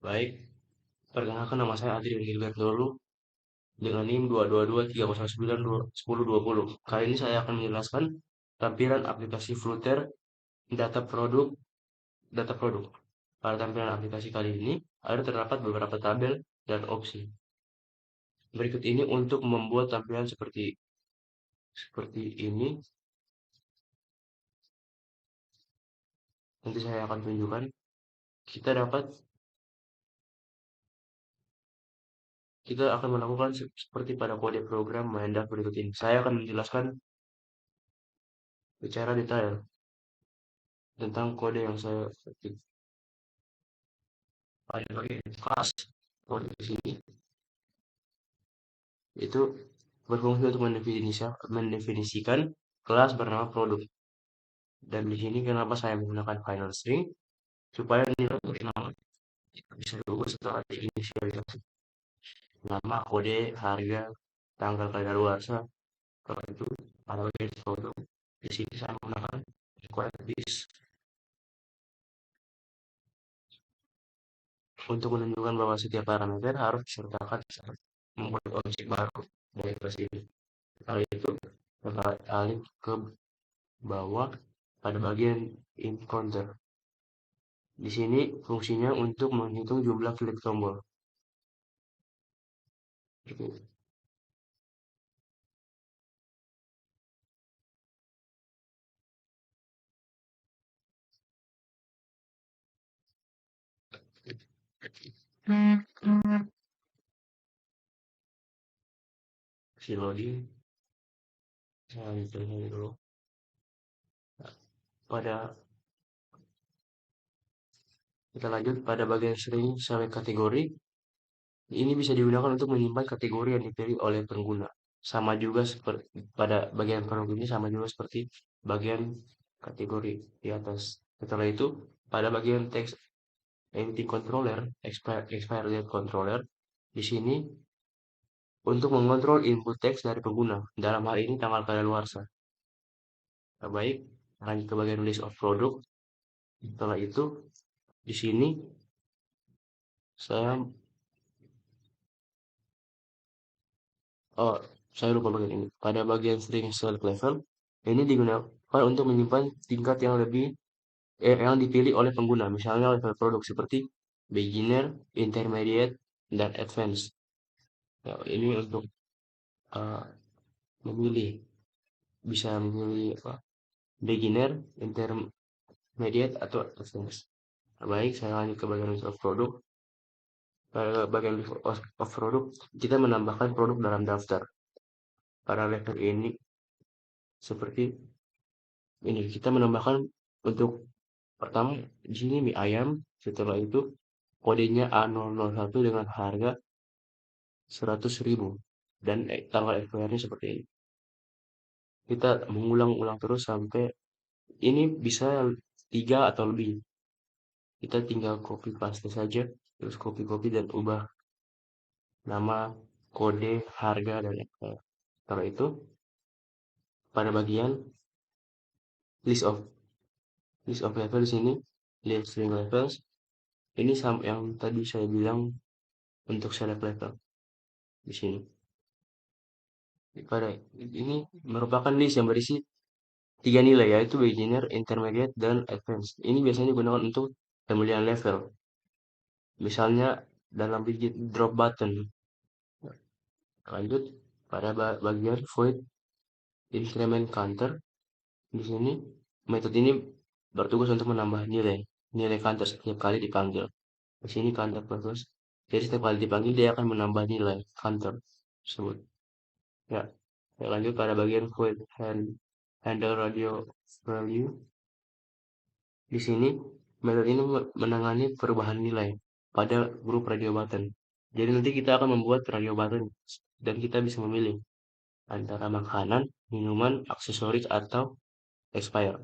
Baik, perkenalkan nama saya Adrian Gilbert dulu dengan NIM 22230921020. Kali ini saya akan menjelaskan tampilan aplikasi Flutter data produk. Pada tampilan aplikasi kali ini ada terdapat beberapa tabel dan opsi. Berikut ini untuk membuat tampilan seperti ini. Nanti saya akan tunjukkan. Kita dapat kita akan melakukan seperti pada kode program Mendak berikut ini. Saya akan menjelaskan secara detail tentang kode yang saya ketik. Pada bagian kelas kode di sini itu berfungsi untuk mendefinisikan kelas bernama produk. Dan di sini kenapa saya menggunakan final string supaya nilai nama bisa diubah setelah diinisialisasi. Nama, kode, harga, tanggal kadaluarsa, setelah itu pada bagian produk. Di sini saya menggunakan required this untuk menunjukkan bahwa setiap parameter harus disertakan saat membuat objek baru dari kelas ini. Hal itu beralih ke bawah pada bagian encounter. Di sini fungsinya untuk menghitung jumlah klik tombol. Si loading, saya lihat dulu. Pada kita lanjut pada bagian string select kategori. Ini bisa digunakan untuk menyimpan kategori yang dipilih oleh pengguna. Sama juga seperti pada bagian produk ini sama juga seperti bagian kategori di atas. Setelah itu, pada bagian text entity controller, expire date controller, di sini untuk mengontrol input teks dari pengguna. Dalam hal ini tanggal kadaluarsa. Nah, baik, lanjut ke bagian list of product. Setelah itu, di sini saya Oh, saya lupa bagian ini. Pada bagian string select level, ini digunakan untuk menyimpan tingkat yang dipilih oleh pengguna. Misalnya level produk seperti beginner, intermediate, dan advanced. Ya, ini untuk uh, memilih, bisa memilih apa, beginner, intermediate, atau advanced. Nah, baik, saya lanjut ke bagian list of product. Pada bagian list of product, kita menambahkan produk dalam daftar. Pada level ini, seperti ini, kita menambahkan untuk pertama di sini mie ayam, setelah itu kodenya A001 dengan harga 100.000 dan tanggal expirednya seperti ini. Kita mengulang-ulang terus sampai ini bisa 3 atau lebih. Kita tinggal copy paste saja, terus copy dan ubah nama, kode, harga, dan expired. Setelah itu pada bagian list of level di sini, list string levels, ini yang tadi saya bilang untuk select level di sini. Pada ini merupakan list yang berisi 3 nilai, yaitu beginner, intermediate, dan advanced. Ini biasanya digunakan untuk pemilihan level. Misalnya dalam biji drop button. Lanjut pada bagian void increment counter. Di sini metode ini bertugas untuk menambah nilai counter setiap kali dipanggil. Di sini counter purpose. Jadi setiap kali dipanggil dia akan menambah nilai counter tersebut. Ya, lanjut pada bagian void handle radio value. Di sini, metode ini menangani perubahan nilai pada grup radio button. Jadi nanti kita akan membuat radio button dan kita bisa memilih antara makanan, minuman, aksesoris, atau expire.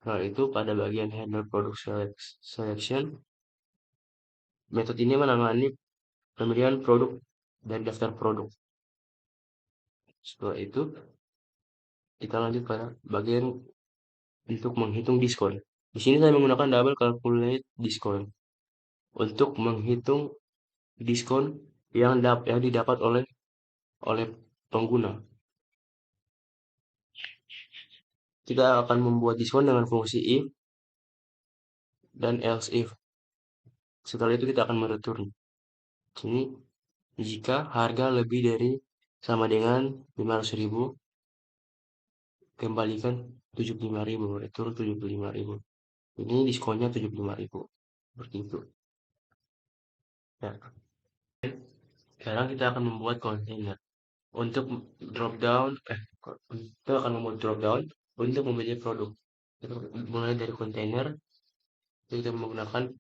Nah, itu pada bagian handle product selection, metode ini menangani pemilihan produk dan daftar produk. Setelah itu, kita lanjut pada bagian untuk menghitung diskon. Di sini saya menggunakan double calculate diskon. untuk menghitung diskon yang didapat oleh oleh pengguna. Kita akan membuat diskon dengan fungsi if dan else if. Setelah itu kita akan mereturn. Sini jika harga lebih dari sama dengan 500.000, kembalikan 75.000, return 75.000. Ini diskonnya 75.000. Seperti itu. Ya. Sekarang kita akan membuat kontainer. Untuk drop down, kita akan membuat drop down untuk memilih produk. Kita mulai dari kontainer, kita menggunakan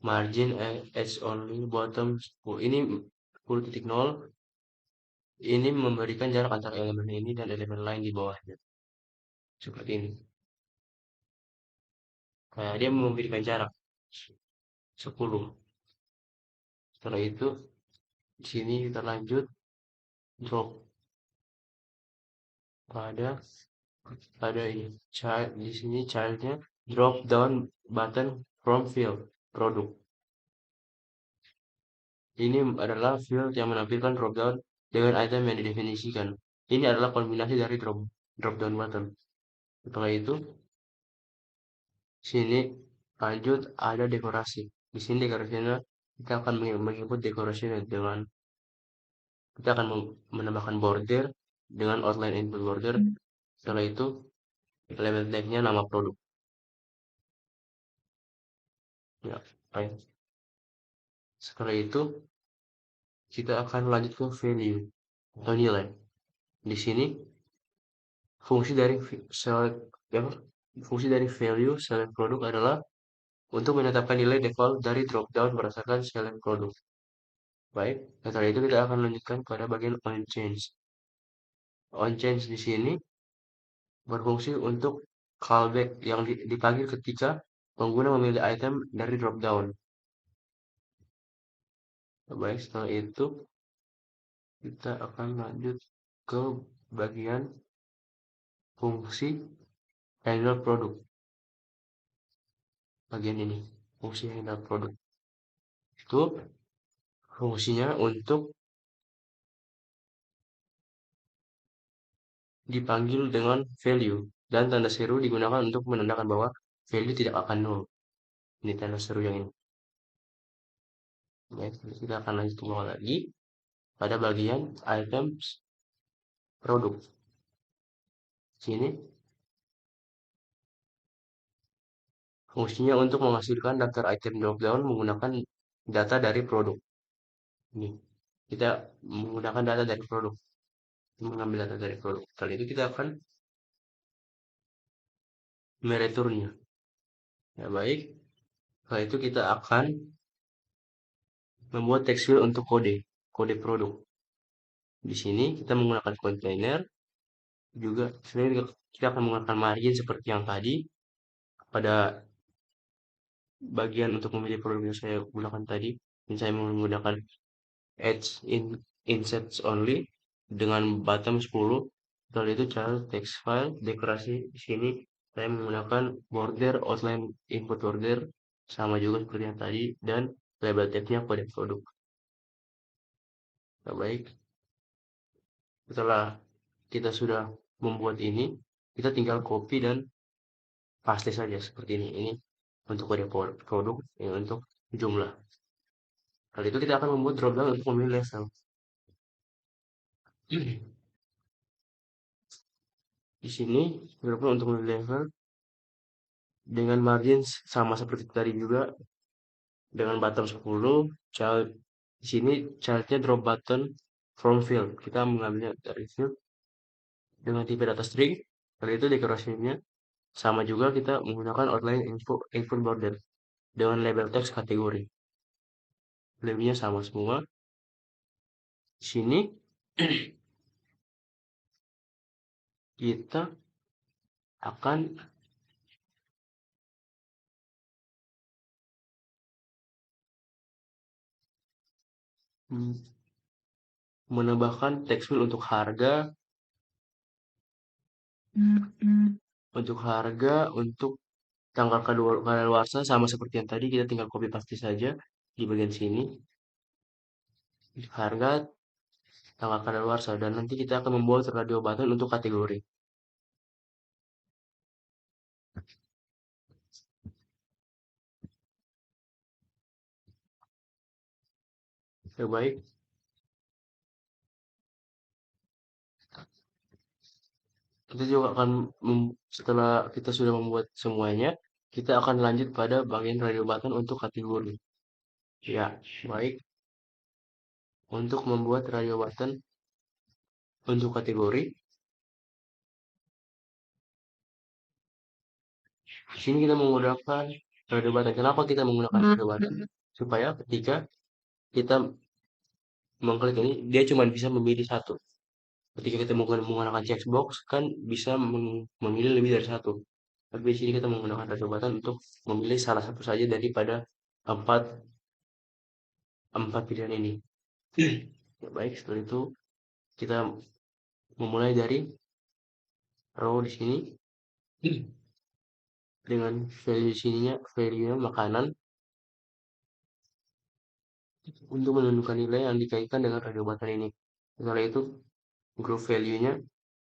margin as only bottom 10. Ini 10.0. Ini memberikan jarak antara elemen ini dan elemen lain di bawahnya. Seperti ini. Nah, dia memberikan jarak 10. Setelah itu, di sini kita lanjut drop pada ini. Child di sini childnya drop down button from field produk. Ini adalah field yang menampilkan drop down dengan item yang didefinisikan. Ini adalah kombinasi dari drop down button. Setelah itu, sini lanjut ada dekorasi. Di sini dekorasinya kita akan menginput dekorasinya dengan kita akan menambahkan border dengan outline input border. Setelah itu label tagnya nama produk. Ya, baik. Setelah itu kita akan lanjut ke value atau nilai. Di sini fungsi dari select fungsi dari value select produk adalah untuk menetapkan nilai default dari dropdown berdasarkan select produk. Baik, setelah itu kita akan lanjutkan pada bagian on change. On change di sini berfungsi untuk callback yang dipanggil ketika pengguna memilih item dari dropdown. Baik, setelah itu kita akan lanjut ke bagian fungsi handle produk. Bagian ini, fungsi handle produk. Itu fungsinya untuk dipanggil dengan value dan tanda seru digunakan untuk menandakan bahwa value tidak akan nol. Ini tanda seru yang ini. Baik, kita akan lanjut ke bawah lagi pada bagian items produk. Sini fungsinya untuk menghasilkan daftar item dropdown menggunakan data dari produk. Ini kita menggunakan data dari produk, mengambil data dari produk. Kali itu kita akan mereturnnya. Ya baik. Setelah itu kita akan membuat text field untuk kode produk. Di sini kita menggunakan container, juga selain kita akan menggunakan margin seperti yang tadi pada bagian untuk memilih produk yang saya gunakan tadi. Dan saya menggunakan edge insets only dengan bottom 10. Setelah itu child text file dekorasi di sini saya menggunakan border outline input border sama juga seperti yang tadi dan label tagnya kode produk. Nah, baik, setelah kita sudah membuat ini, kita tinggal copy dan paste saja seperti ini. Ini untuk kode produk, ini untuk jumlah. Kali itu kita akan membuat dropdown untuk memilih level. Di sini dropdown untuk memilih level dengan margin sama seperti tadi juga dengan bottom 10. Child di sini childnya drop button from field. Kita mengambilnya dari field dengan tipe data string. Kali itu dekorasinya sama juga kita menggunakan outline input border dengan label text kategori. Labelnya sama semua. Di sini kita akan menambahkan text field untuk harga, untuk tanggal kadaluarsa sama seperti yang tadi, kita tinggal copy paste saja di bagian sini, harga, tanggal kadaluarsa, dan nanti kita akan membuat radio button untuk kategori. Ya, baik. Kita juga akan setelah kita sudah membuat semuanya, kita akan lanjut pada bagian radio button untuk kategori. Ya, baik. Untuk membuat radio button untuk kategori, di sini kita menggunakan radio button. Kenapa kita menggunakan radio button? Supaya ketika kita mengklik ini, dia cuma bisa memilih satu. Ketika kita menggunakan checkbox, kan bisa memilih lebih dari satu. Tapi di sini kita menggunakan radio button untuk memilih salah satu saja daripada empat empat pilihan ini. Ya, baik, setelah itu kita memulai dari row di sini dengan value sininya, value makanan untuk menentukan nilai yang dikaitkan dengan radio button ini. Setelah itu group value-nya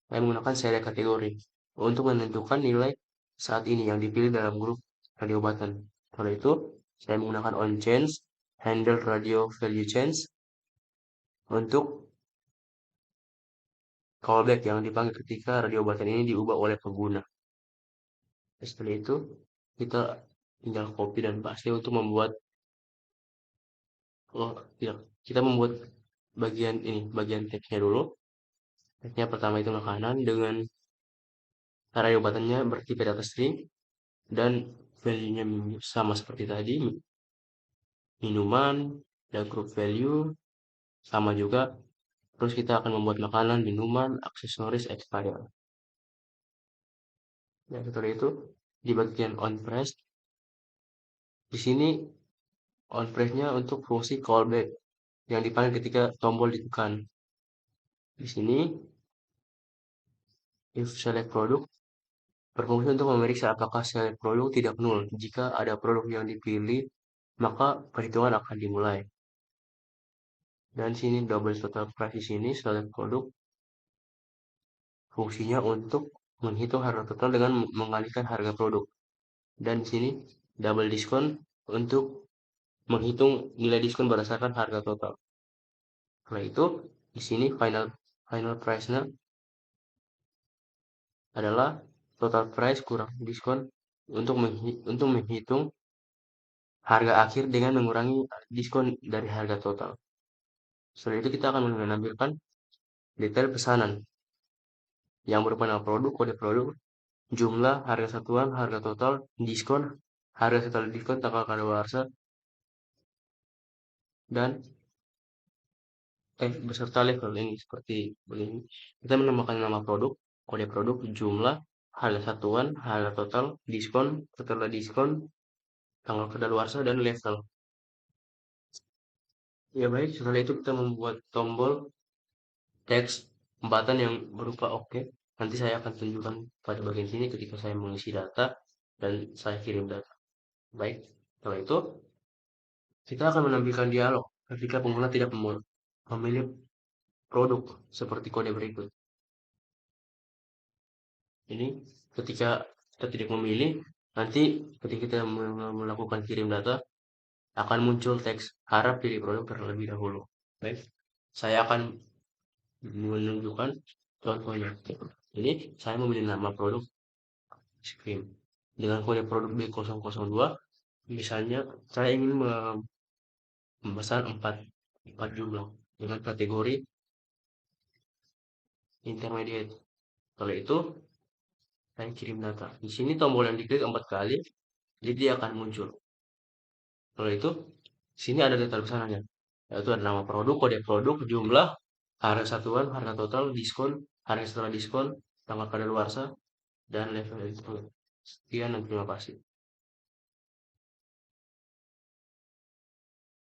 saya menggunakan select kategori untuk menentukan nilai saat ini yang dipilih dalam grup radio button. Setelah itu saya menggunakan on change handle radio value change untuk callback yang dipanggil ketika radio button ini diubah oleh pengguna. Setelah itu kita tinggal copy dan paste untuk membuat tidak, kita membuat bagian ini, bagian teksnya dulu. Teksnya pertama itu makanan dengan radio buttonnya bertipe data string dan value-nya sama seperti tadi, minuman dan group value sama juga. Terus kita akan membuat makanan, minuman, aksesoris, expired. Dan setelah itu di bagian on press, di sini on press-nya untuk fungsi callback yang dipanggil ketika tombol ditekan. Di sini if select product berfungsi untuk memeriksa apakah select produk tidak nol. Jika ada produk yang dipilih, maka perhitungan akan dimulai. Dan sini double total price di sini select produk fungsinya untuk menghitung harga total dengan mengalihkan harga produk. Dan di sini double diskon untuk menghitung nilai diskon berdasarkan harga total. Setelah itu di sini final price-nya adalah total price kurang diskon untuk menghitung harga akhir dengan mengurangi diskon dari harga total. Setelah itu kita akan menampilkan detail pesanan yang berupa nama produk, kode produk, jumlah, harga satuan, harga total, diskon, harga setelah diskon, tanggal kadaluarsa, dan beserta level ini seperti begini. Kita menambahkan nama produk, kode produk, jumlah, harga satuan, harga total, diskon, setelah diskon, tanggal kadaluarsa, dan level. Ya baik, setelah itu kita membuat tombol teks button yang berupa oke. Nanti saya akan tunjukkan pada bagian sini ketika saya mengisi data dan saya kirim data. Baik, setelah itu kita akan menampilkan dialog ketika pengguna tidak memilih produk seperti kode berikut. Ini ketika kita tidak memilih, nanti ketika kita melakukan kirim data akan muncul teks harap pilih produk terlebih dahulu. Baik, saya akan menunjukkan contohnya. Jadi saya memilih nama produk es krim dengan kode produk B002. Misalnya saya ingin memesan 4 jumlah dengan kategori intermediate. Setelah itu saya kirim data. Di sini tombol yang diklik 4 kali, jadi dia akan muncul. Setelah itu sini ada data pesanannya, yaitu ada nama produk, kode produk, jumlah, harga satuan, harga total, diskon, harga setelah diskon, tanggal kadaluarsa, dan level itu. Sekian dan terima kasih.